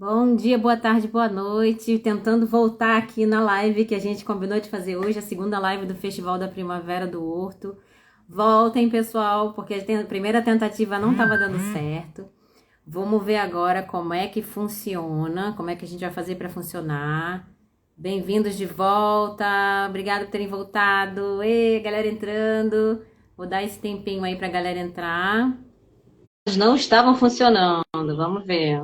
Bom dia, boa tarde, boa noite. Tentando voltar aqui na live que a gente combinou de fazer hoje, a segunda live do Festival da Primavera do Horto. Voltem, pessoal, porque a primeira tentativa não estava dando certo. Vamos ver agora como é que funciona, como é que a gente vai fazer para funcionar. Bem-vindos de volta, obrigado por terem voltado. Ei, galera entrando. Vou dar esse tempinho aí para a galera entrar. Não estavam funcionando, vamos ver.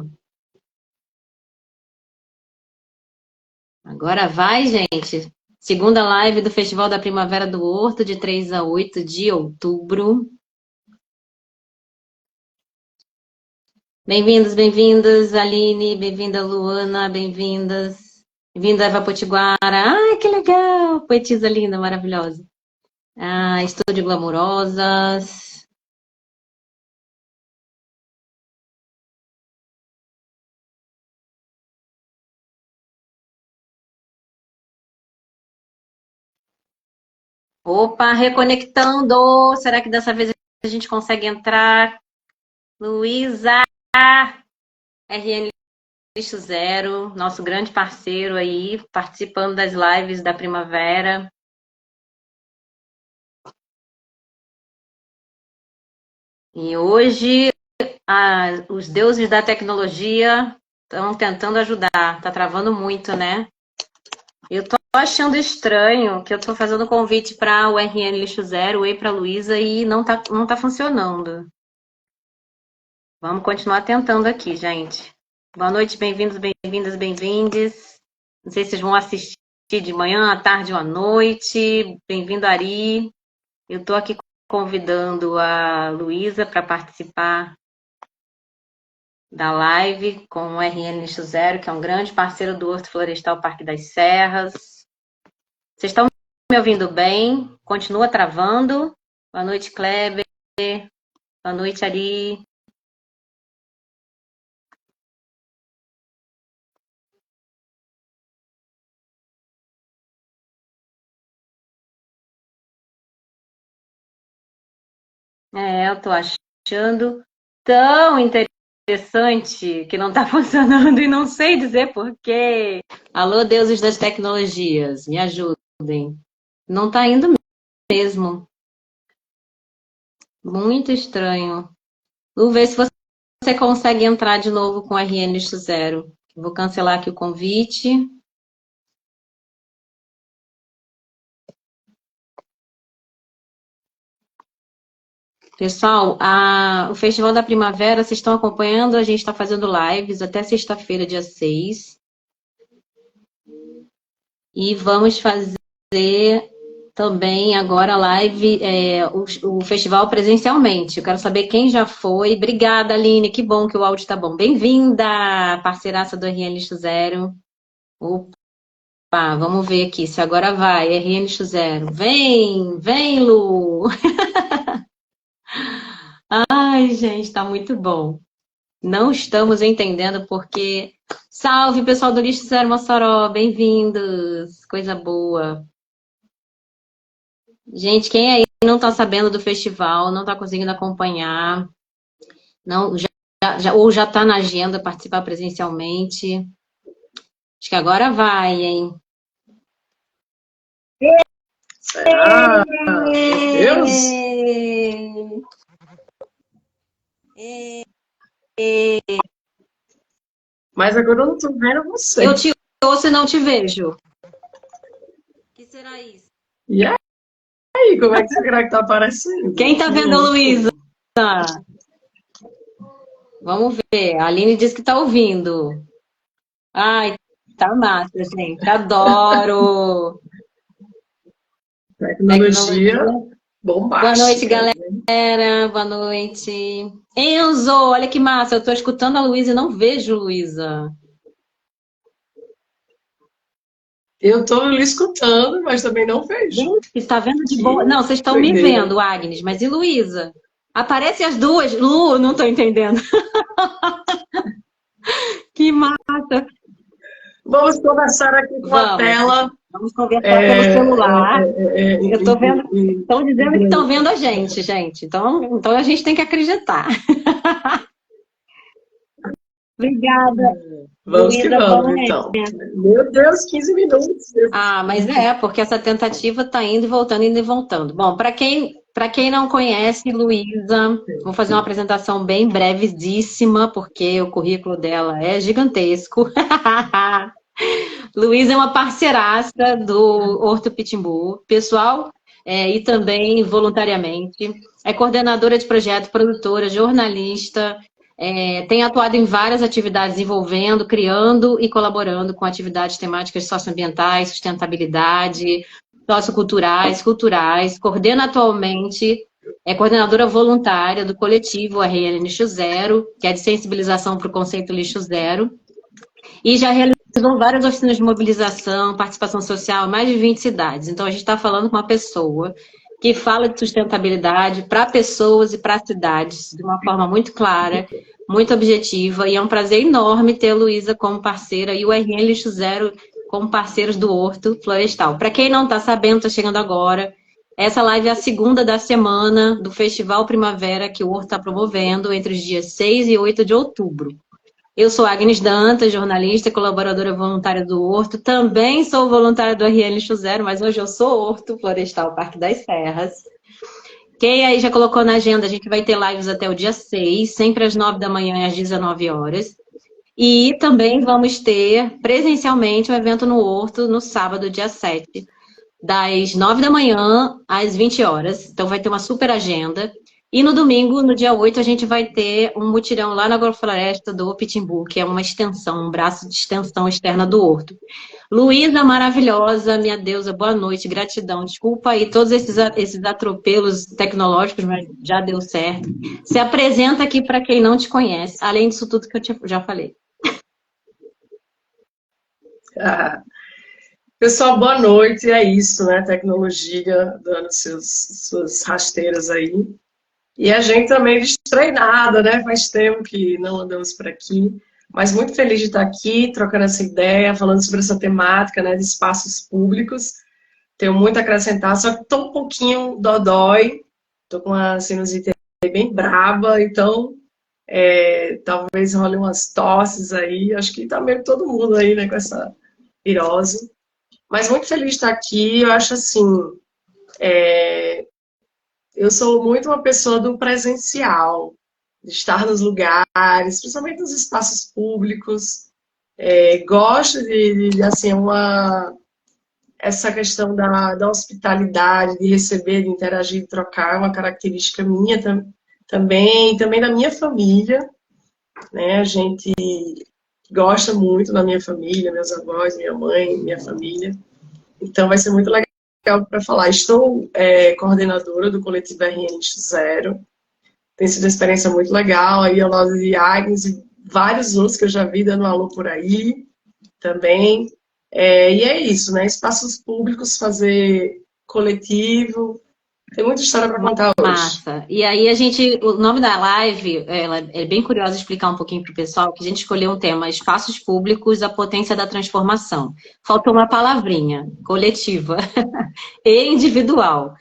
Agora vai, gente. Segunda live do Festival da Primavera do Horto, de 3 a 8 de outubro. Bem-vindos, bem-vindas, Aline, bem-vinda, Luana, bem-vindas. Bem-vinda, Eva Potiguara. Ai, que legal! Poetisa linda, maravilhosa. Ah, Estúdio Glamurosas. Opa, reconectando. Será que dessa vez a gente consegue entrar? Luísa, RN Lixo Zero, nosso grande parceiro aí, participando das lives da primavera. E hoje os deuses da tecnologia estão tentando ajudar. Tá travando muito, né? Eu tô achando estranho que eu tô fazendo convite para o RN Lixo Zero, e para Luísa, e não tá funcionando. Vamos continuar tentando aqui, gente. Boa noite, bem-vindos, bem-vindas, bem-vindes. Não sei se vocês vão assistir de manhã, à tarde ou à noite. Bem-vindo, Ari. Eu tô aqui convidando a Luísa para participar da live com o RN Lixo Zero, que é um grande parceiro do Horto Florestal Parque das Serras. Vocês estão me ouvindo bem? Continua travando? Boa noite, Kleber. Boa noite, Ari. Eu tô achando tão interessante que não tá funcionando e não sei dizer por quê. Alô, deuses das tecnologias, me ajudem. Não tá indo mesmo. Muito estranho. Vou ver se você consegue entrar de novo com o RN Lixo Zero. Vou cancelar aqui o convite. Pessoal, o Festival da Primavera, vocês estão acompanhando? A gente está fazendo lives até sexta-feira, dia 6. E vamos fazer também agora a live, o festival presencialmente. Eu quero saber quem já foi. Obrigada, Aline, que bom que o áudio está bom. Bem-vinda, parceiraça do RN Lixo Zero. Opa, vamos ver aqui se agora vai. RN Lixo Zero. Vem, vem, Lu. Ai, gente, tá muito bom. Não estamos entendendo porque... Salve, pessoal do Lixo Zero Mossoró, bem-vindos. Coisa boa. Gente, quem aí não tá sabendo do festival, não tá conseguindo acompanhar, não, ou já tá na agenda participar presencialmente, acho que agora vai, hein? Será? Meu Deus! Mas agora eu não tô vendo você. Eu te ouço e não te vejo. O que será isso? E aí, como é que será que tá aparecendo? Quem tá vendo a Luísa? Vamos ver. A Aline disse que tá ouvindo. Ai, tá massa, gente. Adoro. Tecnologia Boa noite, bombástica. galera. Boa noite. Enzo, olha que massa. Eu tô escutando a Luísa e não vejo Luísa. Eu tô lhe escutando, mas também não vejo. Gente, está vendo de Que boa? Não, vocês estão me doideira. vendo, Agnes, mas e Luísa? Aparecem as duas. Lu, não tô entendendo. Que massa. Vamos conversar aqui com a tela. Vamos conversar pelo celular. Eu tô vendo. Estão dizendo que estão vendo a gente, gente. Então a gente tem que acreditar. Obrigada, Vamos que Luísa. vamos, Bom, então. Meu Deus, 15 minutos. mas porque essa tentativa está indo e voltando, indo e voltando. Bom, para quem não conhece, Luísa, vou fazer uma apresentação bem brevíssima, porque o currículo dela é gigantesco. Luísa é uma parceiraça do Horto Pitbull, pessoal, e também voluntariamente. É coordenadora de projeto, produtora, jornalista, tem atuado em várias atividades envolvendo, criando e colaborando com atividades temáticas socioambientais, sustentabilidade, socioculturais, culturais. Coordena atualmente, é coordenadora voluntária do coletivo RN Lixo Zero, que é de sensibilização para o conceito lixo zero, e já realizou várias oficinas de mobilização, participação social, em mais de 20 cidades. Então, a gente está falando com uma pessoa que fala de sustentabilidade para pessoas e para cidades, de uma forma muito clara, muito objetiva, e é um prazer enorme ter a Luísa como parceira e o RN Lixo Zero como parceiros do Horto Florestal. Para quem não está sabendo, está chegando agora, essa live é a segunda da semana do Festival Primavera que o Horto está promovendo entre os dias 6 e 8 de outubro. Eu sou Agnes Dantas, jornalista e colaboradora voluntária do Horto. Também sou voluntária do RN Lixo Zero, mas hoje eu sou Horto Florestal Parque das Serras. Quem aí já colocou na agenda, a gente vai ter lives até o dia 6, sempre às 9 da manhã e às 19 horas. E também vamos ter presencialmente um evento no Horto no sábado, dia 7, das 9 da manhã às 20 horas. Então vai ter uma super agenda. E no domingo, no dia 8, a gente vai ter um mutirão lá na agrofloresta do Pitbull, que é uma extensão, um braço de extensão externa do Horto. Luísa, maravilhosa, minha deusa, boa noite, gratidão. Desculpa aí todos esses atropelos tecnológicos, mas já deu certo. Se apresenta aqui para quem não te conhece, além disso tudo que eu já falei. Ah, pessoal, boa noite. É isso, né? Tecnologia dando suas rasteiras aí. E a gente também destreinada, né? Faz tempo que não andamos por aqui. Mas muito feliz de estar aqui, trocando essa ideia, falando sobre essa temática, né, de espaços públicos. Tenho muito a acrescentar, só que estou um pouquinho dodói. Estou com uma sinusite bem braba, então talvez role umas tosses aí. Acho que tá meio todo mundo aí, né, com essa virose. Mas muito feliz de estar aqui. Eu acho assim, eu sou muito uma pessoa do presencial, de estar nos lugares, principalmente nos espaços públicos. Gosto assim, essa questão da hospitalidade, de receber, de interagir, de trocar, é uma característica minha também, e também da minha família, né? A gente gosta muito da minha família, meus avós, minha mãe, minha família. Então vai ser muito legal para falar. Estou coordenadora do coletivo RN0. Tem sido uma experiência muito legal, aí ao lado de Agnes e vários outros que eu já vi dando alô por aí também. E é isso, né? Espaços públicos, fazer coletivo. Tem muita história para contar hoje. Massa. E aí o nome da live, ela é bem curiosa explicar um pouquinho para o pessoal, que a gente escolheu um tema, espaços públicos, a potência da transformação. Faltou uma palavrinha, coletiva e individual.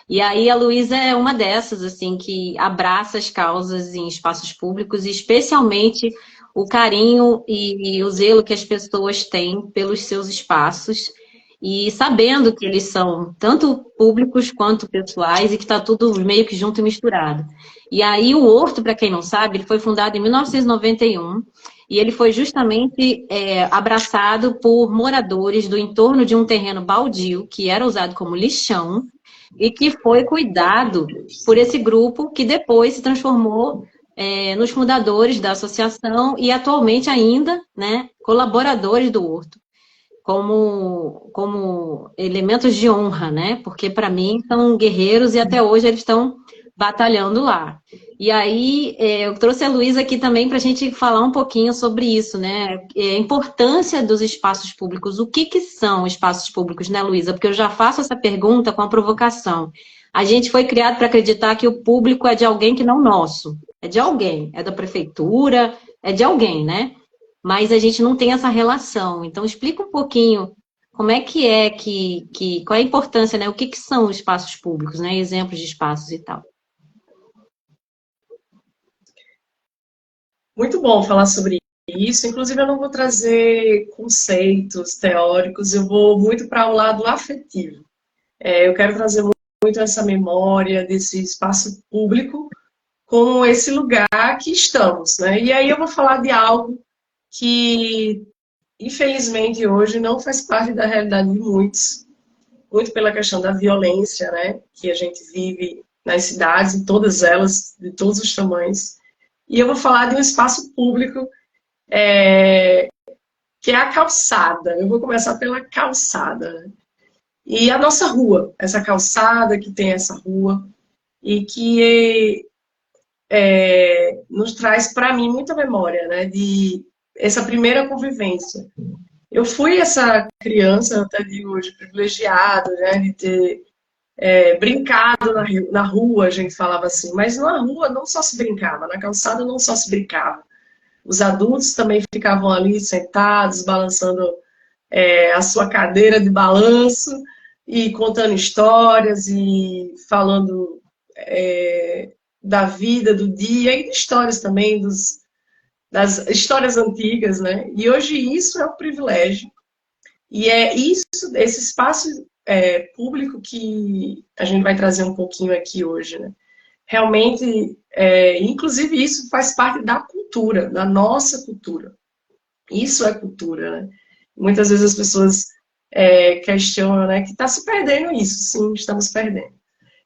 E aí a Luísa é uma dessas, assim, que abraça as causas em espaços públicos, e especialmente o carinho e o zelo que as pessoas têm pelos seus espaços, e sabendo que eles são tanto públicos quanto pessoais e que está tudo meio que junto e misturado. E aí o Horto, para quem não sabe, ele foi fundado em 1991 e ele foi justamente abraçado por moradores do entorno de um terreno baldio que era usado como lixão e que foi cuidado por esse grupo que depois se transformou nos fundadores da associação e atualmente ainda, né, colaboradores do Horto, como elementos de honra, né? Porque para mim são guerreiros e até hoje eles estão batalhando lá. E aí eu trouxe a Luísa aqui também para a gente falar um pouquinho sobre isso, né? A importância dos espaços públicos. O que são espaços públicos, né, Luísa? Porque eu já faço essa pergunta com a provocação. A gente foi criado para acreditar que o público é de alguém que não nosso. É de alguém, é da prefeitura, é de alguém, né? Mas a gente não tem essa relação. Então, explica um pouquinho como é qual é a importância, né? O que são espaços públicos, né? Exemplos de espaços e tal. Muito bom falar sobre isso. Inclusive, eu não vou trazer conceitos teóricos, eu vou muito para o lado afetivo. Eu quero trazer muito essa memória desse espaço público como esse lugar que estamos, né? E aí eu vou falar de algo que, infelizmente, hoje não faz parte da realidade de muitos, muito pela questão da violência, né? Que a gente vive nas cidades, em todas elas, de todos os tamanhos. E eu vou falar de um espaço público que é a calçada. Eu vou começar pela calçada, né? E a nossa rua, essa calçada que tem essa rua, e que nos traz, para mim, muita memória, né? De essa primeira convivência. Eu fui essa criança, até digo hoje, privilegiada, né? De ter brincado na rua, a gente falava assim. Mas na rua não só se brincava, na calçada não só se brincava. Os adultos também ficavam ali sentados, balançando a sua cadeira de balanço e contando histórias e falando da vida, do dia e de histórias também, das histórias antigas, né? E hoje isso é um privilégio. E é isso, esse espaço público que a gente vai trazer um pouquinho aqui hoje, né? Realmente, inclusive isso faz parte da cultura, da nossa cultura. Isso é cultura, né? Muitas vezes as pessoas questionam, né, que está se perdendo isso. Sim, estamos perdendo.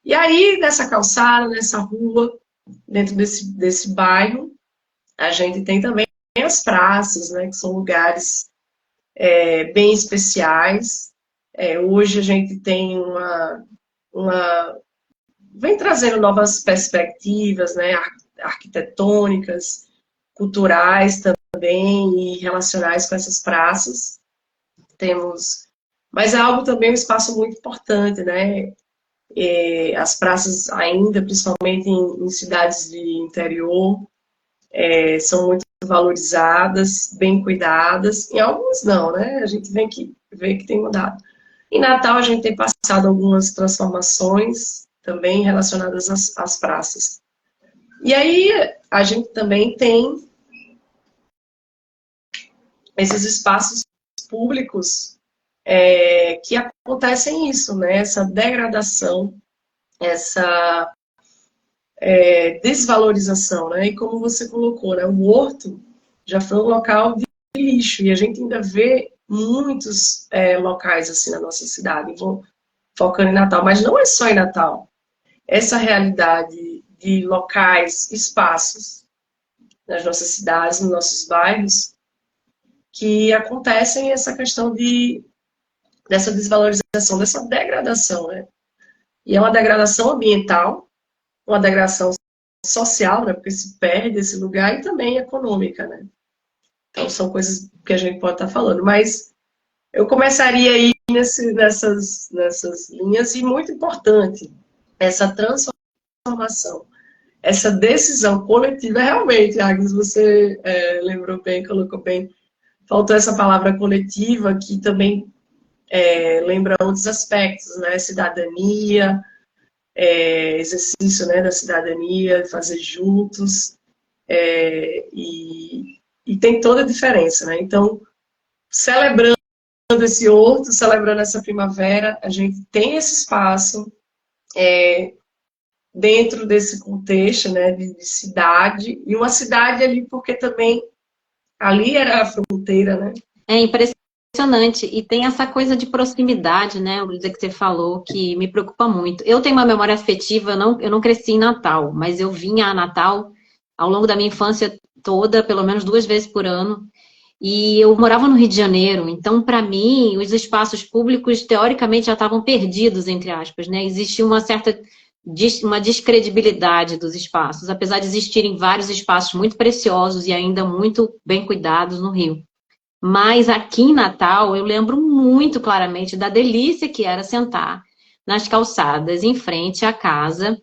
E aí, nessa calçada, nessa rua, dentro desse bairro, a gente tem também as praças, né, que são lugares bem especiais. Hoje a gente tem vem trazendo novas perspectivas, né, arquitetônicas, culturais também e relacionais com essas praças. Mas é algo também um espaço muito importante, né? As praças ainda, principalmente em cidades de interior, são muito valorizadas, bem cuidadas. Em algumas não, né? A gente vê que tem mudado. Em Natal a gente tem passado algumas transformações também relacionadas às praças. E aí a gente também tem esses espaços públicos que acontecem isso, né? Essa degradação, essa desvalorização, né? E como você colocou, né? O Horto já foi um local de lixo e a gente ainda vê muitos locais assim na nossa cidade, vou focando em Natal, mas não é só em Natal. Essa realidade de locais, espaços nas nossas cidades, nos nossos bairros, que acontecem essa questão dessa desvalorização, dessa degradação, né? E é uma degradação ambiental, uma degradação social, né? Porque se perde esse lugar, e também econômica, né? Então são coisas que a gente pode estar falando. Mas eu começaria aí nessas linhas, e muito importante, essa transformação, essa decisão coletiva. Realmente, Agnes, você lembrou bem, colocou bem, faltou essa palavra coletiva, que também lembra outros aspectos, né? Cidadania, exercício, né, da cidadania, fazer juntos, e tem toda a diferença, né? Então, celebrando esse horto, celebrando essa primavera, a gente tem esse espaço dentro desse contexto, né, de cidade, e uma cidade ali, porque também ali era a fronteira, né? É impressionante. E tem essa coisa de proximidade, né, Luísa, que você falou, que me preocupa muito. Eu tenho uma memória afetiva, eu não cresci em Natal, mas eu vinha a Natal ao longo da minha infância toda, pelo menos 2 vezes por ano. E eu morava no Rio de Janeiro, então, para mim, os espaços públicos, teoricamente, já estavam perdidos, entre aspas, né? Existia uma descredibilidade dos espaços, apesar de existirem vários espaços muito preciosos e ainda muito bem cuidados no Rio. Mas aqui em Natal, eu lembro muito claramente da delícia que era sentar nas calçadas em frente à casa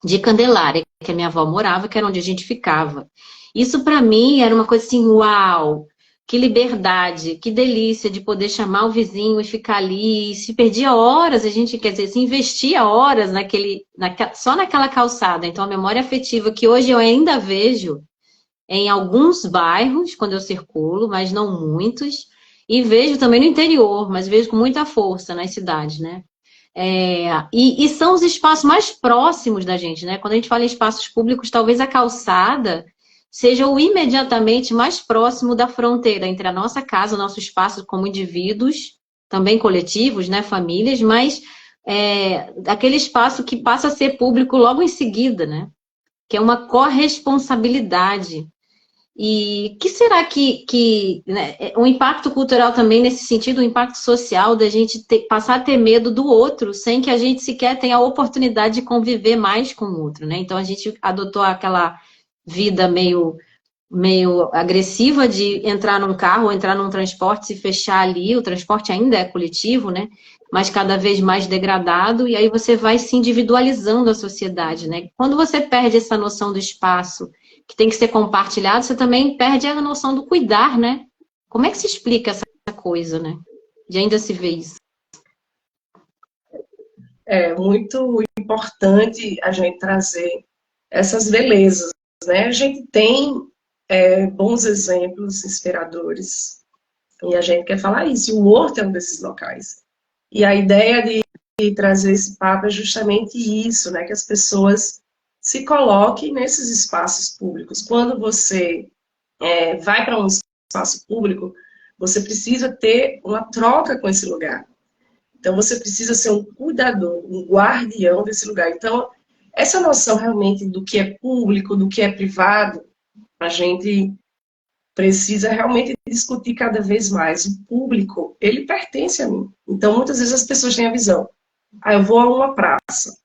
de Candelária, que a minha avó morava, que era onde a gente ficava. Isso para mim era uma coisa assim, uau, que liberdade, que delícia de poder chamar o vizinho e ficar ali. E se perdia horas, a gente, quer dizer, se investia horas só naquela calçada. Então a memória afetiva que hoje eu ainda vejo em alguns bairros, quando eu circulo, mas não muitos. E vejo também no interior, mas vejo com muita força nas cidades, né? E são os espaços mais próximos da gente, né? Quando a gente fala em espaços públicos, talvez a calçada seja o imediatamente mais próximo da fronteira entre a nossa casa, o nosso espaço como indivíduos, também coletivos, né? Famílias, mas aquele espaço que passa a ser público logo em seguida, né? Que é uma corresponsabilidade. E que será né, o impacto cultural também nesse sentido, o impacto social da gente passar a ter medo do outro sem que a gente sequer tenha a oportunidade de conviver mais com o outro, né? Então a gente adotou aquela vida meio agressiva de entrar num carro ou entrar num transporte, se fechar ali, o transporte ainda é coletivo, né? Mas cada vez mais degradado, e aí você vai se individualizando a sociedade, né? Quando você perde essa noção do espaço que tem que ser compartilhado, você também perde a noção do cuidar, né? Como é que se explica essa coisa, né? De ainda se ver isso. É muito importante a gente trazer essas belezas, né? A gente tem bons exemplos inspiradores e a gente quer falar isso. E o Horto é um desses locais. E a ideia de trazer esse papo é justamente isso, né? Que as pessoas se coloquem nesses espaços públicos. Quando você vai para um espaço público, você precisa ter uma troca com esse lugar. Então, você precisa ser um cuidador, um guardião desse lugar. Então, essa noção realmente do que é público, do que é privado, a gente precisa realmente discutir cada vez mais. O público, ele pertence a mim. Então, muitas vezes as pessoas têm a visão. Eu vou a uma praça.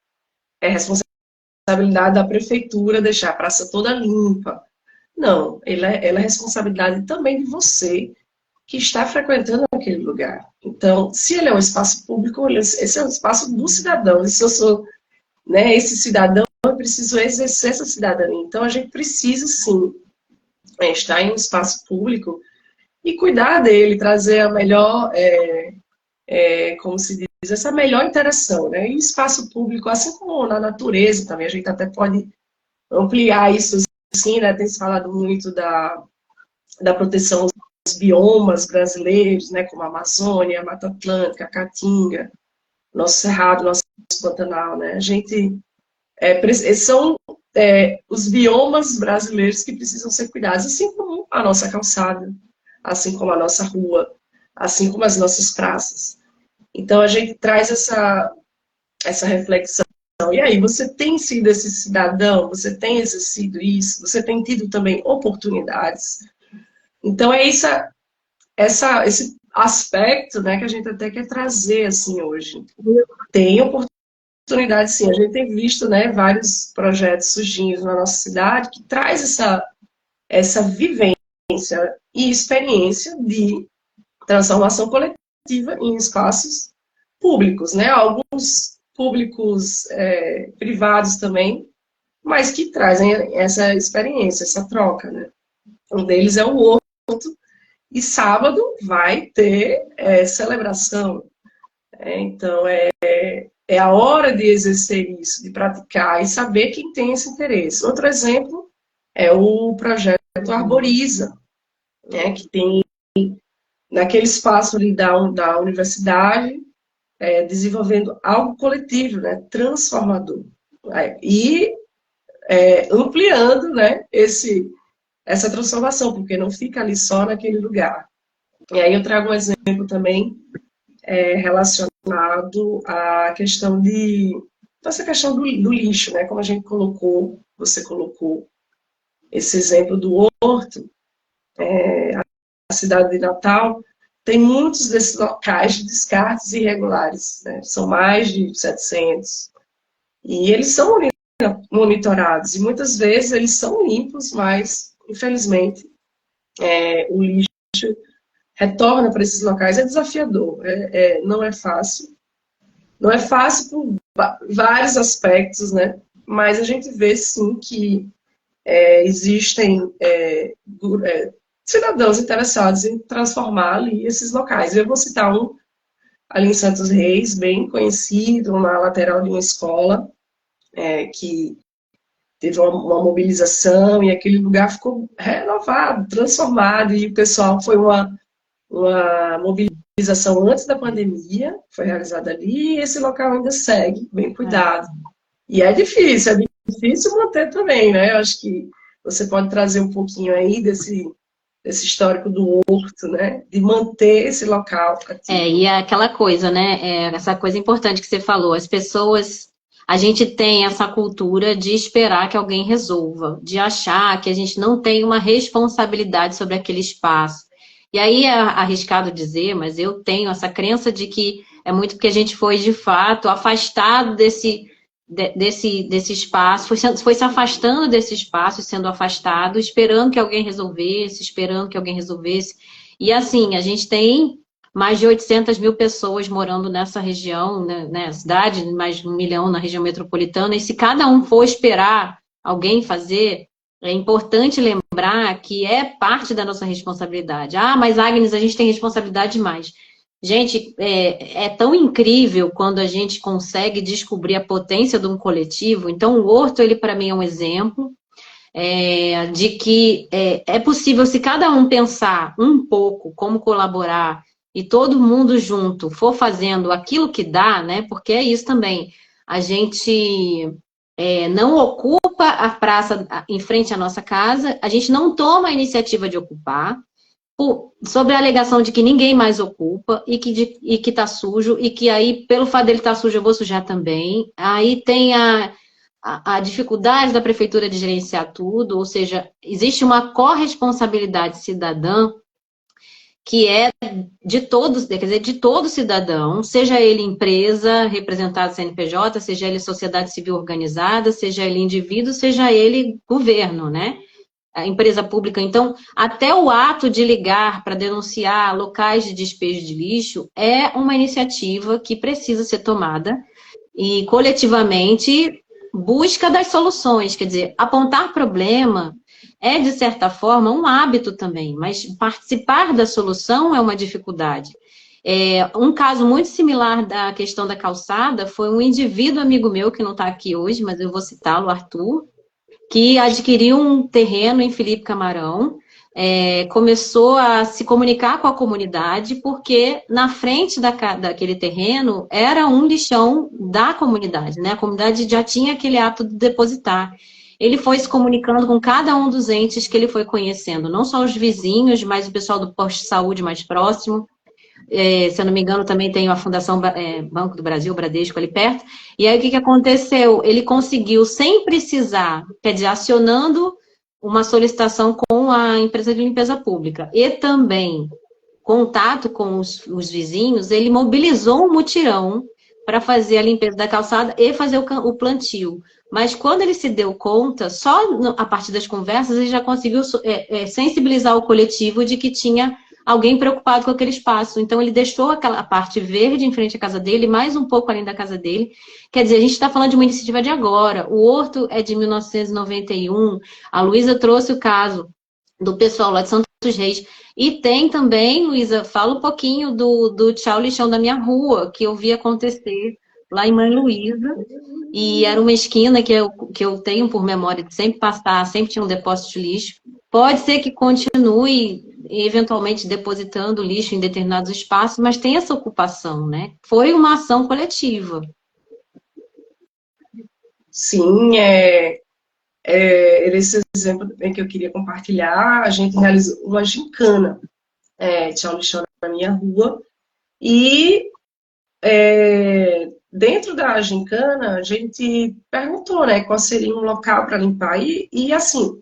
É responsabilidade da prefeitura deixar a praça toda limpa. Não, ela é responsabilidade também de você que está frequentando aquele lugar. Então, se ele é um espaço público, esse é um espaço do cidadão. E se eu sou, né, esse cidadão, eu preciso exercer essa cidadania. Então, a gente precisa, sim, estar em um espaço público e cuidar dele, trazer a melhor, como se diz, essa melhor interação, né? E espaço público, assim como na natureza também, a gente até pode ampliar isso, assim, né? Tem se falado muito da proteção aos biomas brasileiros, né? Como a Amazônia, a Mata Atlântica, a Caatinga, nosso Cerrado, nosso Pantanal, né? A gente, são os biomas brasileiros que precisam ser cuidados, assim como a nossa calçada, assim como a nossa rua, assim como as nossas praças. Então, a gente traz essa reflexão. E aí, você tem sido esse cidadão, você tem exercido isso, você tem tido também oportunidades. Então, é esse aspecto, né, que a gente até quer trazer assim, hoje. Tem oportunidade, sim. A gente tem visto, né, vários projetos surgindo na nossa cidade que traz essa vivência e experiência de transformação coletiva em espaços públicos, né? Alguns públicos privados também, mas que trazem essa experiência, essa troca, né? Um deles é o Horto, e sábado vai ter celebração. Então, é a hora de exercer isso, de praticar e saber quem tem esse interesse. Outro exemplo é o projeto Arboriza, né, que tem naquele espaço ali da universidade, desenvolvendo algo coletivo, né, transformador. E ampliando, né, essa transformação, porque não fica ali só naquele lugar. E aí eu trago um exemplo também relacionado à questão essa questão do lixo, né, como a gente você colocou esse exemplo do Horto, a cidade de Natal, tem muitos desses locais de descartes irregulares, né? São mais de 700. E eles são monitorados, e muitas vezes eles são limpos, mas, infelizmente, o lixo retorna para esses locais. É desafiador, não é fácil. Não é fácil por vários aspectos, né? Mas a gente vê, sim, que existem cidadãos interessados em transformar ali esses locais. Eu vou citar um ali em Santos Reis, bem conhecido, na lateral de uma escola, que teve uma mobilização e aquele lugar ficou renovado, transformado, e o pessoal foi uma mobilização antes da pandemia, foi realizada ali, e esse local ainda segue bem cuidado. E é difícil manter também, né? Eu acho que você pode trazer um pouquinho aí desse histórico do Horto, né? De manter esse local ativo. E é aquela coisa, né? Essa coisa importante que você falou, as pessoas, a gente tem essa cultura de esperar que alguém resolva, de achar que a gente não tem uma responsabilidade sobre aquele espaço. E aí é arriscado dizer, mas eu tenho essa crença de que é muito porque a gente foi, de fato, afastado desse espaço, foi se afastando desse espaço, sendo afastado, esperando que alguém resolvesse, esperando que alguém resolvesse. E assim, a gente tem mais de 800 mil pessoas morando nessa região, né, cidade, mais de 1 milhão na região metropolitana, e se cada um for esperar alguém fazer, é importante lembrar que é parte da nossa responsabilidade. Ah, mas Agnes, a gente tem responsabilidade demais. Gente, é tão incrível quando a gente consegue descobrir a potência de um coletivo. Então, o Horto, ele para mim é um exemplo de que é possível, se cada um pensar um pouco como colaborar e todo mundo junto for fazendo aquilo que dá, né? Porque é isso também. A gente não ocupa a praça em frente à nossa casa, a gente não toma a iniciativa de ocupar, sobre a alegação de que ninguém mais ocupa e que tá sujo, e que aí, pelo fato dele estar sujo, eu vou sujar também. Aí tem a dificuldade da prefeitura de gerenciar tudo, ou seja, existe uma corresponsabilidade cidadã que é de todos, quer dizer, de todo cidadão, seja ele empresa, representado CNPJ, seja ele sociedade civil organizada, seja ele indivíduo, seja ele governo, né? A empresa pública. Então, até o ato de ligar para denunciar locais de despejo de lixo é uma iniciativa que precisa ser tomada e coletivamente busca das soluções, quer dizer, apontar problema é, de certa forma, um hábito também, mas participar da solução é uma dificuldade. Um caso muito similar da questão da calçada foi um indivíduo amigo meu, que não está aqui hoje, mas eu vou citá-lo, Arthur, que adquiriu um terreno em Felipe Camarão, começou a se comunicar com a comunidade, porque na frente daquele terreno era um lixão da comunidade, né? A comunidade já tinha aquele hábito de depositar. Ele foi se comunicando com cada um dos entes que ele foi conhecendo, não só os vizinhos, mas o pessoal do posto de saúde mais próximo. Se eu não me engano, também tem a Fundação Banco do Brasil, Bradesco, ali perto. E aí, o que aconteceu? Ele conseguiu, sem precisar, quer dizer, acionando uma solicitação com a empresa de limpeza pública e também contato com os vizinhos, ele mobilizou um mutirão para fazer a limpeza da calçada e fazer o plantio. Mas quando ele se deu conta, só a partir das conversas, ele já conseguiu sensibilizar o coletivo de que tinha alguém preocupado com aquele espaço. Então, ele deixou aquela parte verde em frente à casa dele, mais um pouco além da casa dele. Quer dizer, a gente está falando de uma iniciativa de agora. O Horto é de 1991. A Luísa trouxe o caso do pessoal lá de Santos Reis. E tem também, Luísa, fala um pouquinho do Tchau Lixão da minha rua, que eu vi acontecer lá em Mãe Luísa. E era uma esquina que eu tenho por memória de sempre passar, sempre tinha um depósito de lixo. Pode ser que continue eventualmente depositando lixo em determinados espaços, mas tem essa ocupação, né? Foi uma ação coletiva. Sim, esse exemplo também que eu queria compartilhar, a gente realizou uma gincana, Tchau Lixão na minha rua, e dentro da gincana a gente perguntou, né, qual seria um local para limpar, e assim,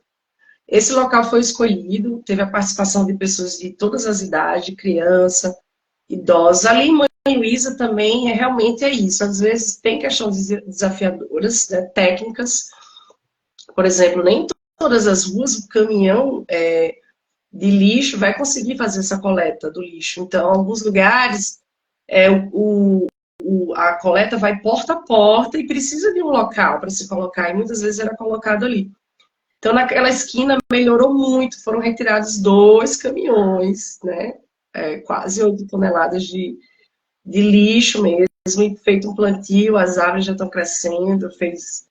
esse local foi escolhido, teve a participação de pessoas de todas as idades, criança, idosos. Ali em Mãe Luísa também realmente é isso. Às vezes tem questões desafiadoras, né, técnicas. Por exemplo, nem em todas as ruas o caminhão de lixo vai conseguir fazer essa coleta do lixo. Então, em alguns lugares, a coleta vai porta a porta e precisa de um local para se colocar. E muitas vezes era colocado ali. Então, naquela esquina melhorou muito, foram retirados 2 caminhões, né? Quase 8 toneladas de lixo mesmo, e feito um plantio, as árvores já estão crescendo, fez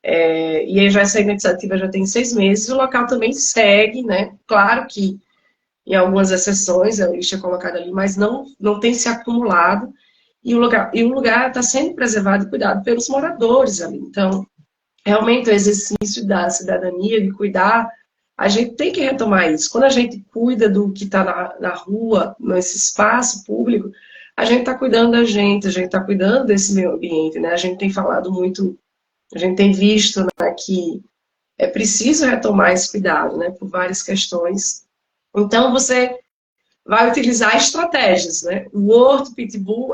E aí já essa iniciativa já tem 6 meses, o local também segue, né? Claro que em algumas exceções a lixo é colocado ali, mas não tem se acumulado, e o lugar está sendo preservado e cuidado pelos moradores ali. Então, realmente o exercício da cidadania, de cuidar, a gente tem que retomar isso. Quando a gente cuida do que está na rua, nesse espaço público, a gente está cuidando da gente, a gente está cuidando desse meio ambiente, né? A gente tem falado muito, a gente tem visto, né, que é preciso retomar esse cuidado, né, por várias questões. Então, você vai utilizar estratégias, né? O World Pitbull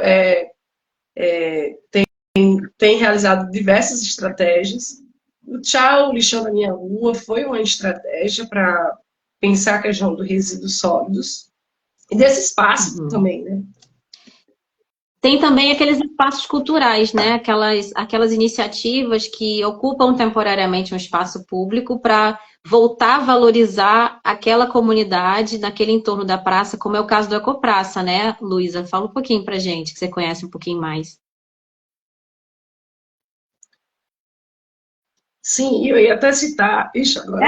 tem realizado diversas estratégias. O Tchau Lixão da Minha Rua foi uma estratégia para pensar a questão do resíduos sólidos e desse espaço também, né? Tem também aqueles espaços culturais, né? Aquelas iniciativas que ocupam temporariamente um espaço público para voltar a valorizar aquela comunidade naquele entorno da praça, como é o caso do Ecopraça, né, Luísa? Fala um pouquinho pra gente, que você conhece um pouquinho mais. Sim, eu ia até citar. Ixi, agora.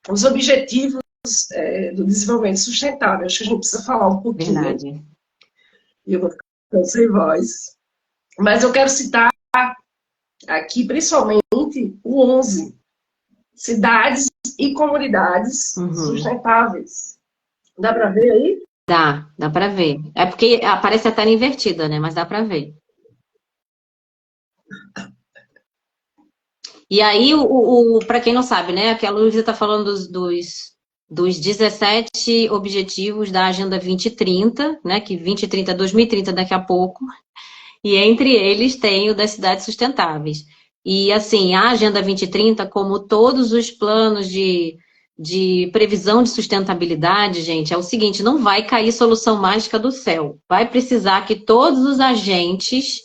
Os objetivos do desenvolvimento sustentável. Acho que a gente precisa falar um pouquinho. Verdade. E eu vou ficar sem voz. Mas eu quero citar aqui, principalmente, o 11. Cidades e comunidades sustentáveis. Dá para ver aí? Dá para ver. É porque aparece a tela invertida, né? Mas dá para ver. E aí, para quem não sabe, né? Que a Luísa está falando dos 17 objetivos da Agenda 2030, né? Que 2030, 2030 daqui a pouco. E entre eles tem o das cidades sustentáveis. E assim, a Agenda 2030, como todos os planos de previsão de sustentabilidade, gente, é o seguinte, não vai cair solução mágica do céu. Vai precisar que todos os agentes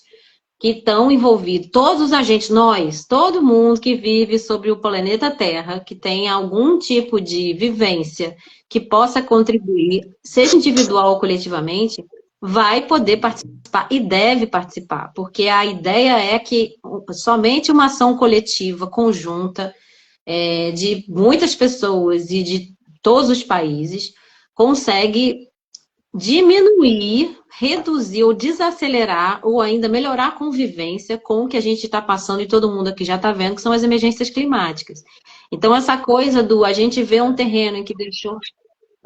que estão envolvidos, todos os agentes, nós, todo mundo que vive sobre o planeta Terra, que tem algum tipo de vivência que possa contribuir, seja individual ou coletivamente, vai poder participar e deve participar, porque a ideia é que somente uma ação coletiva, conjunta, de muitas pessoas e de todos os países, consegue diminuir, reduzir ou desacelerar ou ainda melhorar a convivência com o que a gente está passando e todo mundo aqui já está vendo, que são as emergências climáticas. Então, essa coisa do a gente vê um terreno em que deixou...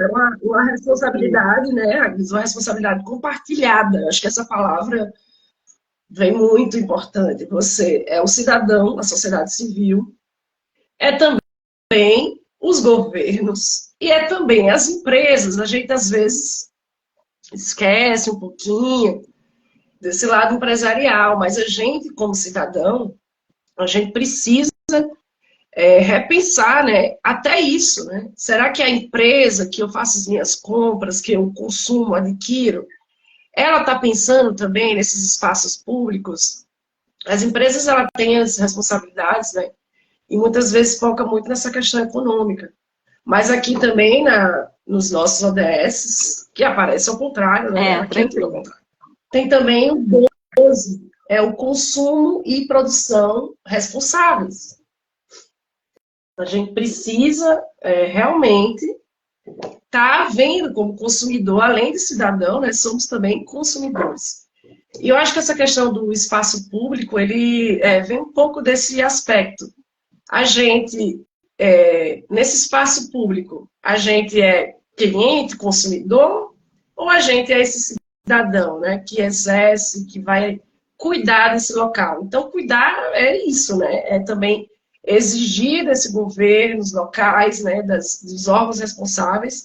É uma responsabilidade, né? Uma responsabilidade compartilhada. Acho que essa palavra vem muito importante. Você é o cidadão, a sociedade civil, é também os governos e é também as empresas. A gente, às vezes, esquece um pouquinho desse lado empresarial, mas a gente, como cidadão, a gente precisa repensar, né? Até isso, né? Será que a empresa que eu faço as minhas compras, que eu consumo, adquiro, ela está pensando também nesses espaços públicos? As empresas, ela têm as responsabilidades, né? E muitas vezes foca muito nessa questão econômica. Mas aqui também, nos nossos ODS, que aparece ao contrário, né? Aqui é tudo ao contrário. Tem também o 12, o consumo e produção responsáveis. A gente precisa realmente estar vendo como consumidor, além de cidadão, né, somos também consumidores. E eu acho que essa questão do espaço público, ele vem um pouco desse aspecto. A gente, nesse espaço público, a gente é cliente, consumidor, ou a gente é esse cidadão, né, que exerce, que vai cuidar desse local. Então, cuidar é isso, né, é também exigir desse governo, dos locais, né, dos órgãos responsáveis,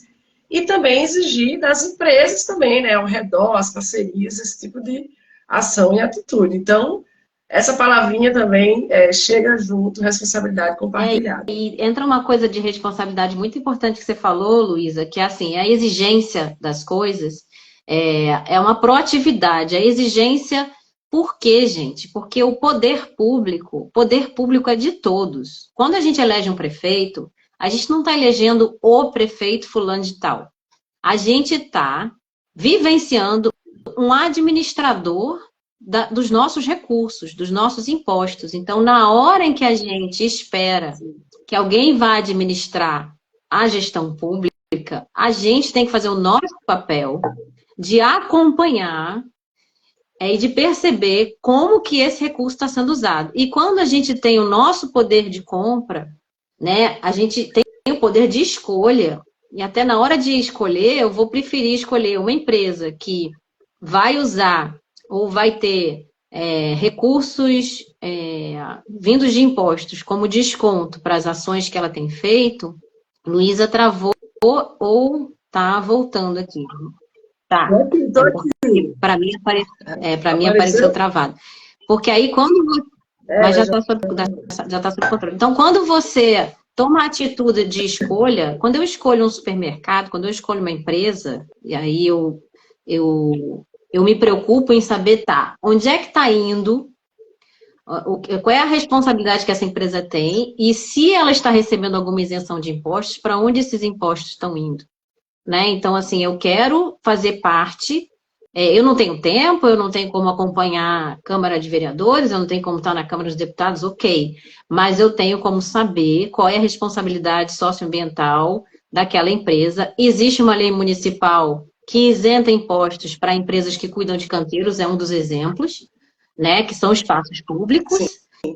e também exigir das empresas também, né, ao redor, as parcerias, esse tipo de ação e atitude. Então, essa palavrinha também chega junto, responsabilidade compartilhada. E entra uma coisa de responsabilidade muito importante que você falou, Luísa, que é assim, a exigência das coisas é uma proatividade, a exigência. Por quê, gente? Porque o poder público é de todos. Quando a gente elege um prefeito, a gente não está elegendo o prefeito fulano de tal. A gente está vivenciando um administrador dos nossos recursos, dos nossos impostos. Então, na hora em que a gente espera que alguém vá administrar a gestão pública, a gente tem que fazer o nosso papel de acompanhar e de perceber como que esse recurso está sendo usado. E quando a gente tem o nosso poder de compra, né, a gente tem o poder de escolha, e até na hora de escolher, eu vou preferir escolher uma empresa que vai usar ou vai ter recursos vindos de impostos como desconto para as ações que ela tem feito. Luísa travou ou tá voltando aqui. Tá. Tô aqui. Para mim, apareceu travado. Porque aí, quando... Mas já está sob controle. Então, quando você toma a atitude de escolha, quando eu escolho um supermercado, quando eu escolho uma empresa, e aí eu me preocupo em saber, onde é que está indo, qual é a responsabilidade que essa empresa tem, e se ela está recebendo alguma isenção de impostos, para onde esses impostos estão indo. Né? Então, assim, eu quero fazer parte, eu não tenho tempo, eu não tenho como acompanhar a Câmara de Vereadores, eu não tenho como estar na Câmara dos Deputados, ok, mas eu tenho como saber qual é a responsabilidade socioambiental daquela empresa. Existe uma lei municipal que isenta impostos para empresas que cuidam de canteiros, é um dos exemplos, né, que são espaços públicos. Sim.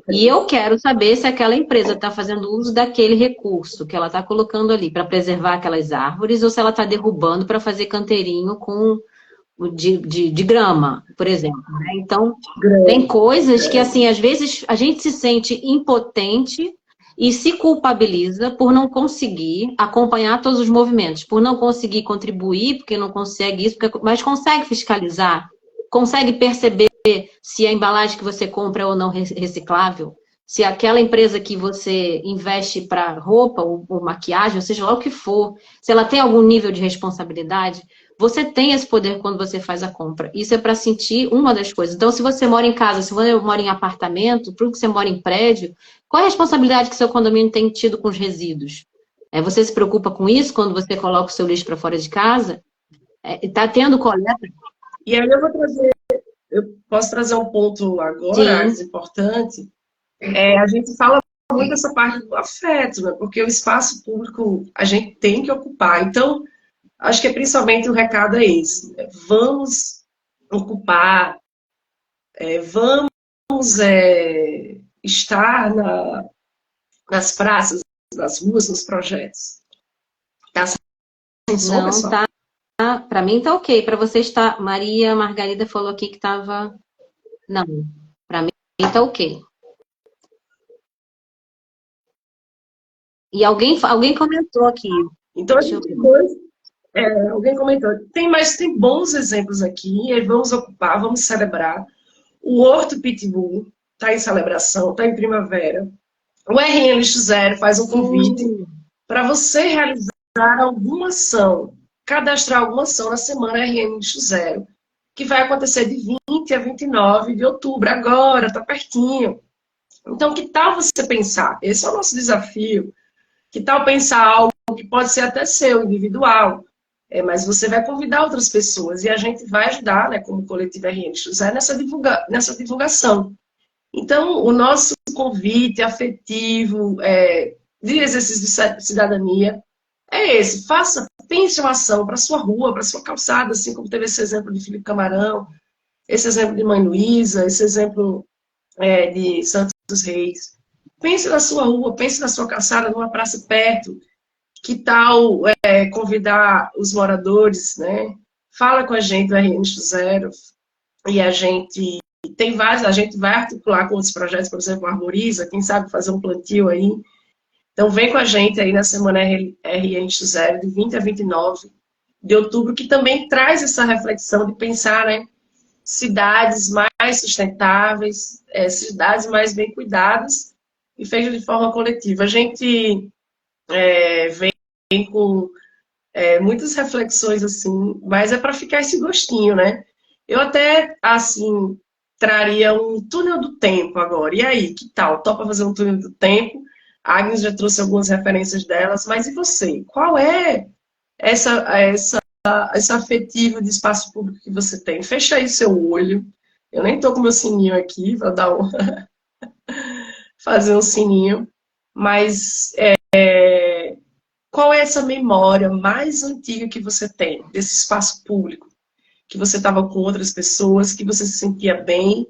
E eu quero saber se aquela empresa está fazendo uso daquele recurso que ela está colocando ali para preservar aquelas árvores ou se ela está derrubando para fazer canteirinho de grama, por exemplo. Né? Então, tem coisas que, assim, às vezes a gente se sente impotente e se culpabiliza por não conseguir acompanhar todos os movimentos, por não conseguir contribuir, porque não consegue isso, mas consegue fiscalizar, consegue perceber se a embalagem que você compra é ou não reciclável, se aquela empresa que você investe para roupa ou maquiagem, ou seja lá o que for, se ela tem algum nível de responsabilidade, você tem esse poder quando você faz a compra. Isso é para sentir uma das coisas. Então, se você mora em casa, se você mora em apartamento, porque você mora em prédio, qual é a responsabilidade que seu condomínio tem tido com os resíduos? Você se preocupa com isso quando você coloca o seu lixo para fora de casa? Está tendo coleta? E aí eu posso trazer um ponto agora, importante. A gente fala muito dessa parte do afeto, né? Porque o espaço público a gente tem que ocupar. Então, acho que principalmente o recado é esse. Vamos ocupar, vamos estar nas praças, nas ruas, nos projetos. Tá sem som, não, pessoal? Tá. Para mim tá ok. Para você está... Maria Margarida falou aqui que estava... Não, para mim tá ok. E alguém comentou aqui. Então, a gente alguém comentou. Tem bons exemplos aqui, e vamos ocupar, vamos celebrar. O Horto Pitbull está em celebração, está em primavera. O RN Lixo Zero faz um convite para você realizar alguma ação, cadastrar alguma ação na semana RN Lixo Zero, que vai acontecer de 20 a 29 de outubro, agora, está pertinho. Então, que tal você pensar? Esse é o nosso desafio. Que tal pensar algo que pode ser até seu, individual, mas você vai convidar outras pessoas e a gente vai ajudar, né, como coletivo RN José, nessa divulgação. Então, o nosso convite afetivo de exercício de cidadania é esse. Pense uma ação para sua rua, para sua calçada, assim como teve esse exemplo de Felipe Camarão, esse exemplo de Mãe Luísa, esse exemplo de Santos dos Reis. Pense na sua rua, pense na sua calçada, numa praça perto. Que tal convidar os moradores, né? Fala com a gente do RN Zero e a gente tem vários, a gente vai articular com outros projetos, por exemplo, Arboriza, quem sabe fazer um plantio aí. Então vem com a gente aí na semana RN Zero, de 20 a 29 de outubro, que também traz essa reflexão de pensar, né? Cidades mais sustentáveis, cidades mais bem cuidadas e feitas de forma coletiva. A gente vem com muitas reflexões assim, mas é para ficar esse gostinho, né? Eu até, assim, traria um túnel do tempo agora. E aí, que tal? Topa fazer um túnel do tempo? A Agnes já trouxe algumas referências delas, mas e você? Qual é esse afetivo de espaço público que você tem? Fecha aí seu olho, Eu nem tô com meu sininho aqui, vou dar um, fazer um sininho. Mas qual é essa memória mais antiga que você tem desse espaço público? Que você estava com outras pessoas, que você se sentia bem,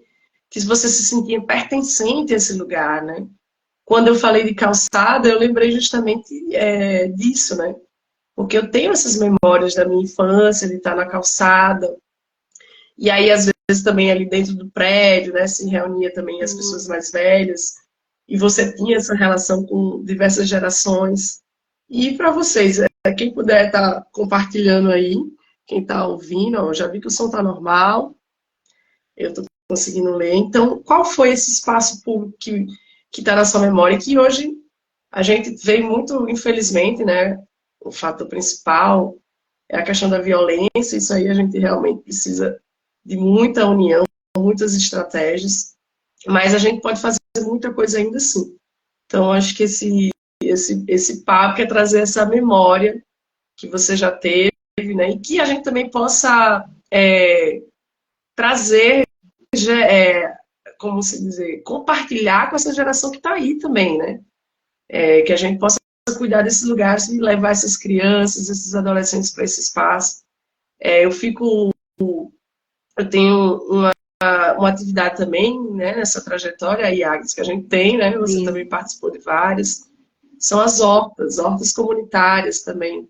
que você se sentia pertencente a esse lugar, né? Quando eu falei de calçada, eu lembrei justamente disso, né? Porque eu tenho essas memórias da minha infância, de estar na calçada, e aí às vezes também ali dentro do prédio, né, se reunia também as pessoas mais velhas, e você tinha essa relação com diversas gerações. E para vocês, quem puder estar compartilhando aí, quem está ouvindo, ó, já vi que o som está normal, eu estou conseguindo ler. Então, qual foi esse espaço público que está na sua memória? Que hoje a gente vê muito, infelizmente, né? O fato principal é a questão da violência. Isso aí a gente realmente precisa de muita união, muitas estratégias, mas a gente pode fazer muita coisa ainda assim. Então, acho que esse papo quer trazer essa memória que você já teve, né? E que a gente também possa trazer, como se dizer, compartilhar com essa geração que está aí também, né? Que a gente possa cuidar desses lugares e levar essas crianças, esses adolescentes para esse espaço. Eu tenho uma atividade também, né, nessa trajetória aí, Agnes, que a gente tem, né? Você também participou de várias. São as hortas comunitárias também.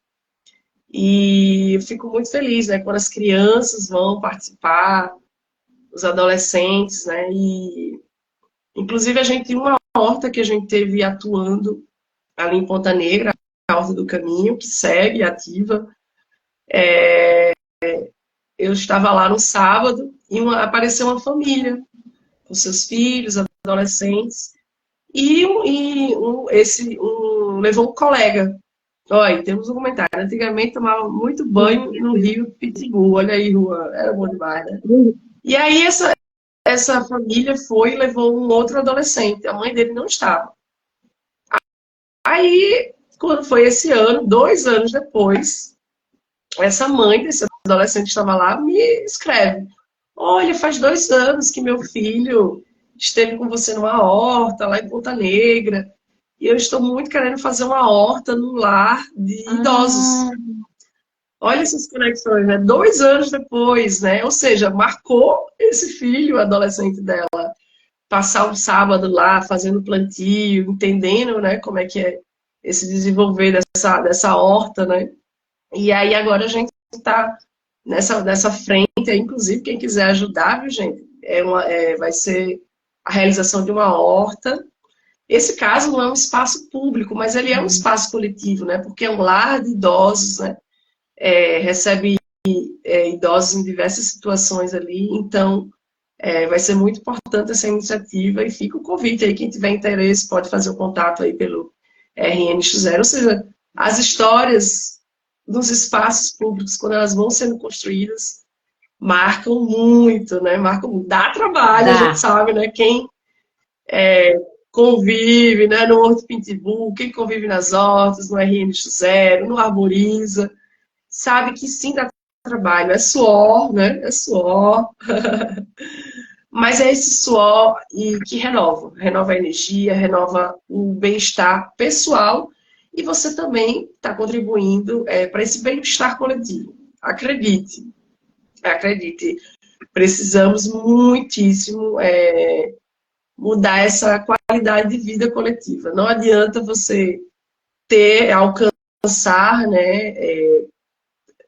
E eu fico muito feliz, né, quando as crianças vão participar, os adolescentes, né? E inclusive a gente tem uma horta que a gente teve atuando ali em Ponta Negra, a Horta do Caminho, que segue ativa. Eu estava lá no sábado e apareceu uma família com seus filhos, adolescentes, levou um colega. Olha, temos um comentário. Antigamente tomava muito banho no rio Pitiguar. Olha aí, Rua, era bom demais, né? E aí essa família foi e levou um outro adolescente. A mãe dele não estava. Aí, quando foi esse ano, 2 anos depois, essa mãe desse adolescente que estava lá me escreve: olha, faz 2 anos que meu filho esteve com você numa horta lá em Ponta Negra e eu estou muito querendo fazer uma horta num lar de idosos. Olha essas conexões, né? 2 anos depois, né? Ou seja, marcou esse filho, adolescente dela, passar um sábado lá fazendo plantio, entendendo, né, como é que é esse desenvolver dessa horta, né? E aí agora a gente está nessa frente, inclusive quem quiser ajudar, viu, gente? Vai ser a realização de uma horta. Esse caso não é um espaço público, mas ele é um espaço coletivo, né? Porque é um lar de idosos, né? Recebe idosos em diversas situações ali, então vai ser muito importante essa iniciativa e fica o convite aí, quem tiver interesse pode fazer o contato aí pelo RNX0, ou seja, as histórias dos espaços públicos, quando elas vão sendo construídas, marcam muito, né? Marcam muito. Dá trabalho, a gente sabe, né? Quem convive, né, no Horto Pitbull, quem convive nas hortas, no RNX0, no Arboriza, sabe que sim dá trabalho, é suor, né? É suor. Mas é esse suor que renova a energia, renova o bem-estar pessoal e você também está contribuindo para esse bem-estar coletivo. Acredite, acredite, precisamos muitíssimo mudar essa qualidade de vida coletiva. Não adianta você alcançar, né,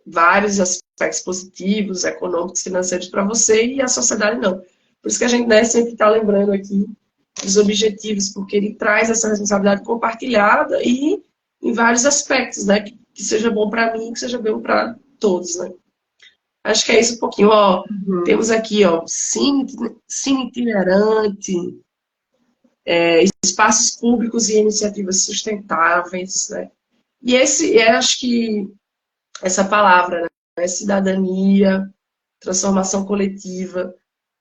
vários aspectos positivos, econômicos, financeiros para você e a sociedade não. Por isso que a gente, né, sempre está lembrando aqui dos objetivos, porque ele traz essa responsabilidade compartilhada e em vários aspectos, né, que seja bom para mim, que seja bom para todos, né. Acho que é isso um pouquinho, ó. Temos aqui, ó, cine itinerante, espaços públicos e iniciativas sustentáveis, né. E acho que essa palavra, né, cidadania, transformação coletiva.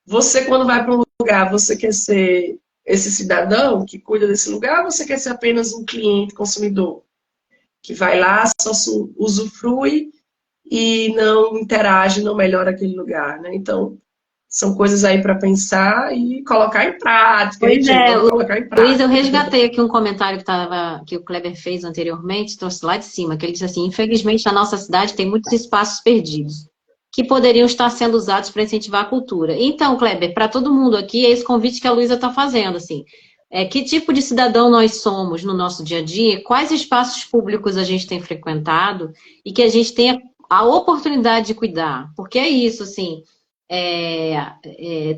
Você, quando vai para um lugar, você quer ser esse cidadão que cuida desse lugar, ou você quer ser apenas um cliente, consumidor, que vai lá, só usufrui e não interage, não melhora aquele lugar, né? Então, são coisas aí para pensar e colocar em prática, hein, Pois gente? é, Vamos colocar em Luiz, eu prática. resgatei aqui um comentário que o Kleber fez anteriormente, trouxe lá de cima, que ele disse assim, infelizmente na nossa cidade tem muitos espaços perdidos, que poderiam estar sendo usados para incentivar a cultura. Então, Kleber, para todo mundo aqui, é esse convite que a Luísa está fazendo, assim, que tipo de cidadão nós somos no nosso dia a dia, quais espaços públicos a gente tem frequentado e que a gente tenha a oportunidade de cuidar, porque é isso, assim,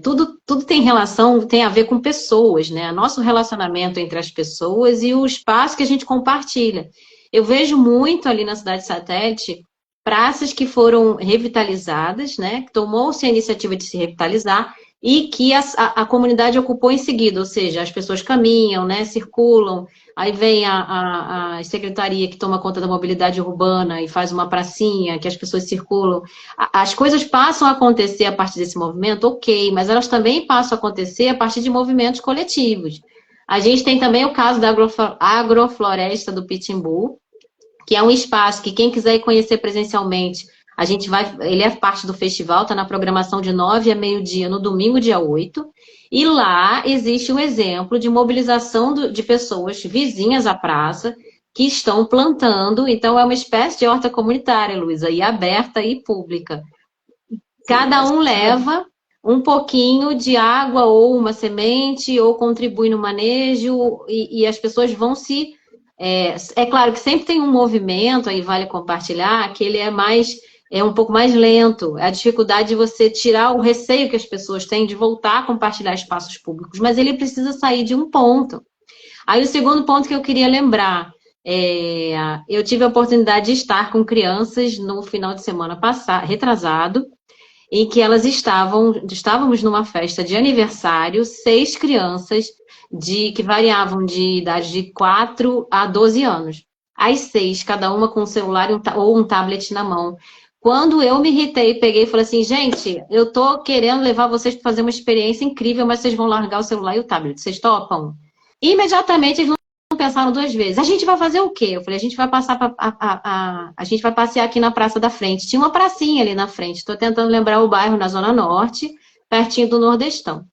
tudo tem relação, tem a ver com pessoas, né? Nosso relacionamento entre as pessoas e o espaço que a gente compartilha. Eu vejo muito ali na cidade satélite praças que foram revitalizadas, né? Que tomou-se a iniciativa de se revitalizar e que a comunidade ocupou em seguida, ou seja, as pessoas caminham, né? Circulam, aí vem a secretaria que toma conta da mobilidade urbana e faz uma pracinha que as pessoas circulam. As coisas passam a acontecer a partir desse movimento, ok, mas elas também passam a acontecer a partir de movimentos coletivos. A gente tem também o caso da agrofloresta do Pitimbu, que é um espaço que quem quiser ir conhecer presencialmente, ele é parte do festival, está na programação de 9 a meio-dia, no domingo, dia 8, e lá existe um exemplo de mobilização de pessoas vizinhas à praça, que estão plantando, então é uma espécie de horta comunitária, Luísa, e aberta e pública. Cada um leva um pouquinho de água ou uma semente, ou contribui no manejo, e as pessoas vão se... claro que sempre tem um movimento, aí vale compartilhar, que ele é um pouco mais lento. A dificuldade de você tirar o receio que as pessoas têm de voltar a compartilhar espaços públicos, mas ele precisa sair de um ponto. Aí o segundo ponto que eu queria lembrar, eu tive a oportunidade de estar com crianças no final de semana passado, retrasado, em que estávamos numa festa de aniversário, 6 crianças que variavam de idade de 4 a 12 anos. As 6, cada uma com um celular ou um tablet na mão. Quando eu me irritei, peguei e falei assim, gente, eu tô querendo levar vocês para fazer uma experiência incrível, mas vocês vão largar o celular e o tablet, vocês topam? Imediatamente eles não pensaram 2 vezes. A gente vai fazer o quê? Eu falei, a gente vai passar a gente vai passear aqui na Praça da Frente. Tinha uma pracinha ali na frente. Estou tentando lembrar o bairro na Zona Norte, pertinho do Nordestão.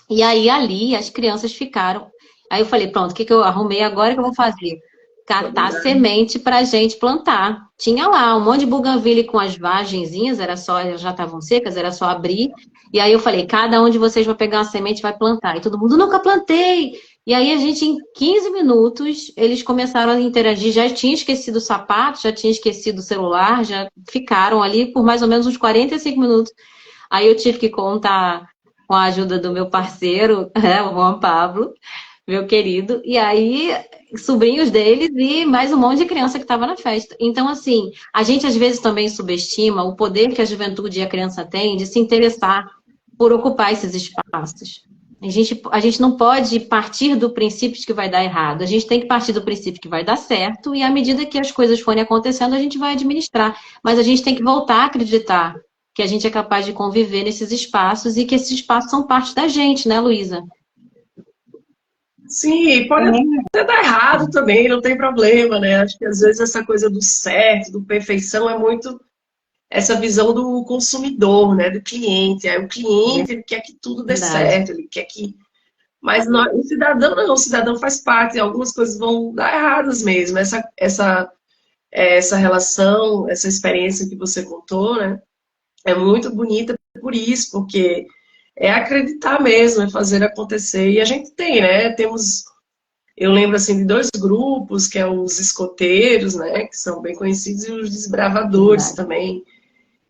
E aí ali as crianças ficaram. Aí eu falei, pronto, o que eu arrumei agora que eu vou fazer? Catar semente para a gente plantar. Tinha lá um monte de buganvília com as vagenzinhas, já estavam secas, era só abrir. E aí eu falei, cada um de vocês vai pegar uma semente e vai plantar. E todo mundo, nunca plantei. E aí a gente, em 15 minutos, eles começaram a interagir. Já tinha esquecido o sapato, já tinha esquecido o celular, já ficaram ali por mais ou menos uns 45 minutos. Aí eu tive que contar com a ajuda do meu parceiro, o Juan Pablo, meu querido, e aí sobrinhos deles e mais um monte de criança que estava na festa. Então, assim, a gente às vezes também subestima o poder que a juventude e a criança têm de se interessar por ocupar esses espaços. A gente não pode partir do princípio de que vai dar errado, a gente tem que partir do princípio que vai dar certo, e à medida que as coisas forem acontecendo, a gente vai administrar. Mas a gente tem que voltar a acreditar que a gente é capaz de conviver nesses espaços e que esses espaços são parte da gente, né, Luísa? Sim, pode até dar errado também, não tem problema, né? Acho que às vezes essa coisa do certo, do perfeição, é muito essa visão do consumidor, né? Do cliente. Aí o cliente ele quer que tudo dê certo, ele quer que. Mas o cidadão não, o cidadão faz parte, algumas coisas vão dar erradas mesmo. Essa relação, essa experiência que você contou, né? É muito bonita por isso, porque é acreditar mesmo, é fazer acontecer. E a gente tem, né? Eu lembro assim de 2 grupos, que é os escoteiros, né? Que são bem conhecidos, e os desbravadores também,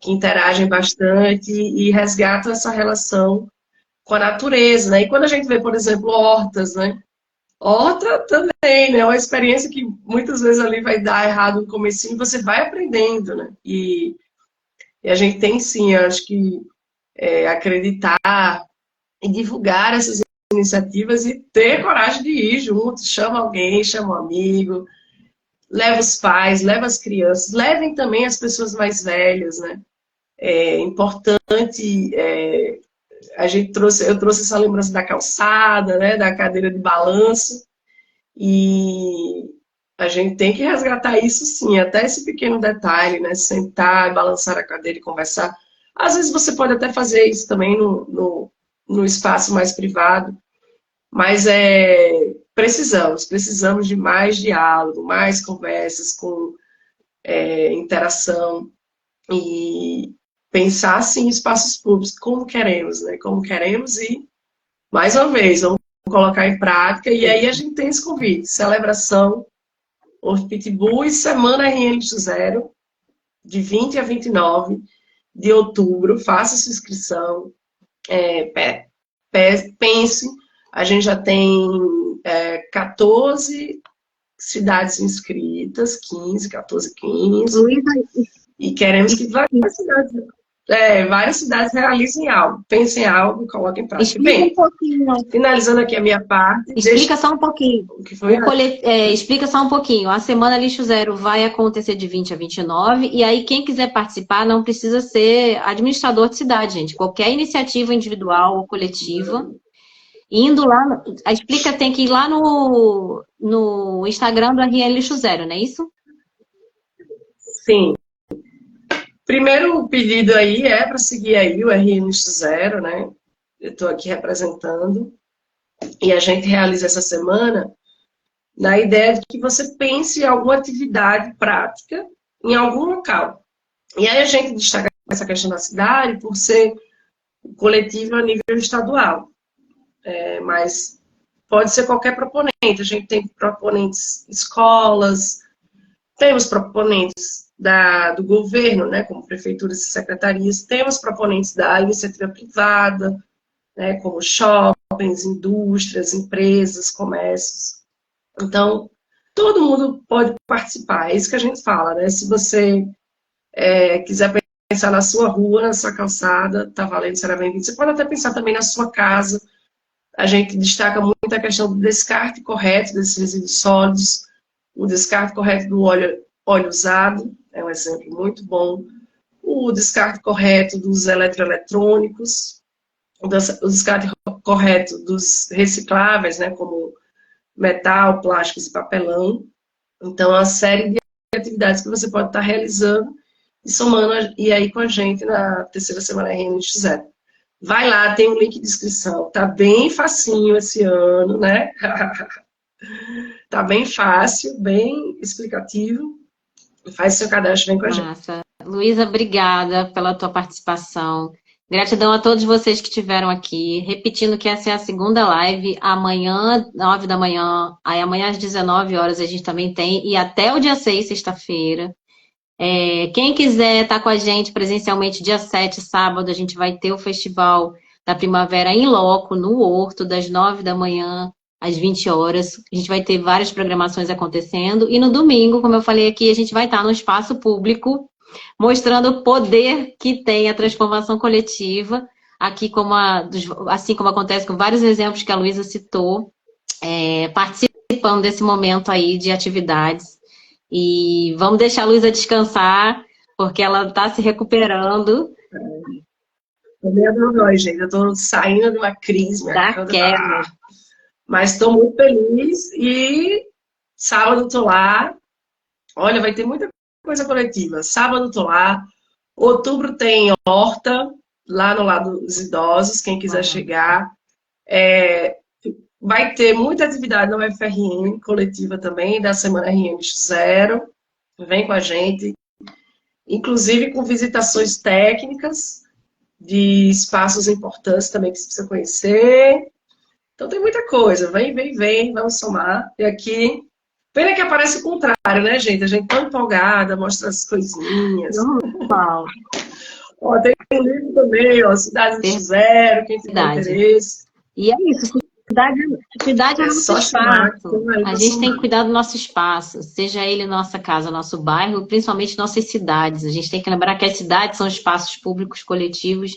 que interagem bastante e resgatam essa relação com a natureza, né? E quando a gente vê, por exemplo, hortas, né? Horta também, né? É uma experiência que muitas vezes ali vai dar errado no comecinho, você vai aprendendo, né? E a gente tem sim, eu acho que acreditar e divulgar essas iniciativas e ter coragem de ir junto, chama alguém, chama um amigo, leva os pais, leva as crianças, levem também as pessoas mais velhas, né? É importante, eu trouxe essa lembrança da calçada, né? Da cadeira de balanço, e a gente tem que resgatar isso sim, até esse pequeno detalhe, né? Sentar, balançar a cadeira e conversar. Às vezes você pode até fazer isso também no espaço mais privado, mas precisamos de mais diálogo, mais conversas com interação e pensar assim em espaços públicos como queremos, né? Como queremos e, mais uma vez, vamos colocar em prática. E aí a gente tem esse convite, celebração Horto Pitbull e Semana RN0, de 20 a 29 de outubro. Faça sua inscrição, pense, a gente já tem 14 cidades inscritas, 15. Luísa, E queremos que várias cidades realizem algo. Pensem em algo e coloquem em prática. explica um Bem, pouquinho. finalizando aqui a minha parte. Explica só um pouquinho. O que foi? Explica só um pouquinho. A Semana Lixo Zero vai acontecer de 20 a 29, e aí quem quiser participar não precisa ser administrador de cidade, gente. Qualquer iniciativa individual ou coletiva. Indo lá, explica, tem que ir lá no Instagram do RN Lixo Zero, não é isso? Sim. Primeiro pedido aí é para seguir aí o RN0, né? Eu estou aqui representando. E a gente realiza essa semana na ideia de que você pense em alguma atividade prática em algum local. E aí a gente destaca essa questão da cidade por ser coletivo a nível estadual. Mas pode ser qualquer proponente. A gente tem proponentes escolas, temos proponentes do governo, né, como prefeituras e secretarias, temos proponentes da iniciativa privada, né, como shoppings, indústrias, empresas, comércios. Então, todo mundo pode participar, é isso que a gente fala, né? Se você quiser pensar na sua rua, na sua calçada, tá valendo, será bem-vindo. Você pode até pensar também na sua casa. A gente destaca muito a questão do descarte correto desses resíduos sólidos, o descarte correto do óleo usado, é um exemplo muito bom, o descarte correto dos eletroeletrônicos, o descarte correto dos recicláveis, né, como metal, plásticos e papelão. Então, é uma série de atividades que você pode estar realizando e somando e aí com a gente na terceira semana RN0. Vai lá, tem um link de inscrição. Tá bem facinho esse ano, né? Tá bem fácil, bem explicativo. Faz seu cadastro, vem com a gente. Massa. Luísa, obrigada pela tua participação. Gratidão a todos vocês que estiveram aqui. Repetindo que essa é a segunda live. Amanhã, 9 da manhã. Aí amanhã às 19 horas a gente também tem. E até o dia 6, sexta-feira. Quem quiser estar com a gente presencialmente, dia 7, sábado, a gente vai ter o Festival da Primavera em loco, no Horto, das 9 da manhã às 20 horas. A gente vai ter várias programações acontecendo. E no domingo, como eu falei aqui, a gente vai estar no espaço público, mostrando o poder que tem a transformação coletiva, aqui assim como acontece com vários exemplos que a Luísa citou, participando desse momento aí de atividades. E vamos deixar a Luísa descansar, porque ela está se recuperando. Também adoro, gente. Eu estou saindo de uma crise. Da queda. Mas estou muito feliz e sábado estou lá. Olha, vai ter muita coisa coletiva. Sábado estou lá. Outubro tem horta, lá no lado dos idosos, quem quiser chegar. Vai ter muita atividade na UFRN, coletiva também, da Semana RN0. Vem com a gente. Inclusive com visitações técnicas de espaços importantes também que você precisa conhecer. Então tem muita coisa. Vem, vamos somar. E aqui, pena que aparece o contrário, né, gente? A gente tão empolgada, mostra as coisinhas. Normal. Ó, tem um livro também, ó, Cidade de Zero, quem tiver interesse. E é isso, cidade é nosso espaço. A gente tem que cuidar do nosso espaço, seja ele nossa casa, nosso bairro, principalmente nossas cidades. A gente tem que lembrar que as cidades são espaços públicos coletivos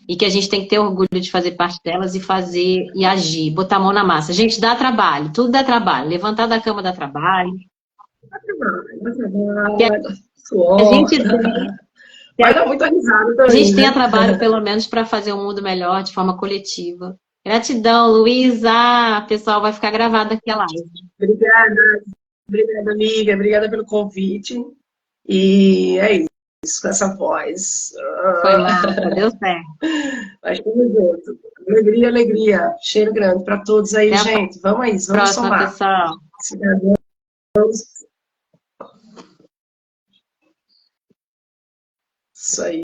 e que a gente tem que ter orgulho de fazer parte delas e fazer e agir, botar a mão na massa. Gente, dá trabalho, tudo dá trabalho. Levantar da cama dá trabalho. Dá trabalho, suor. Vai dar muita risada também. A gente tenha trabalho, pelo menos, para fazer um mundo melhor de forma coletiva. Gratidão, Luísa. Pessoal, vai ficar gravado aqui a live. Obrigada, amiga. Obrigada pelo convite. E é isso. com essa voz. Foi massa, deu certo. Mas tudo junto. Alegria, alegria. Cheiro grande para todos aí, Até a gente. Vamos aí, vamos próxima, somar. pessoal. Cidadãos. Isso aí.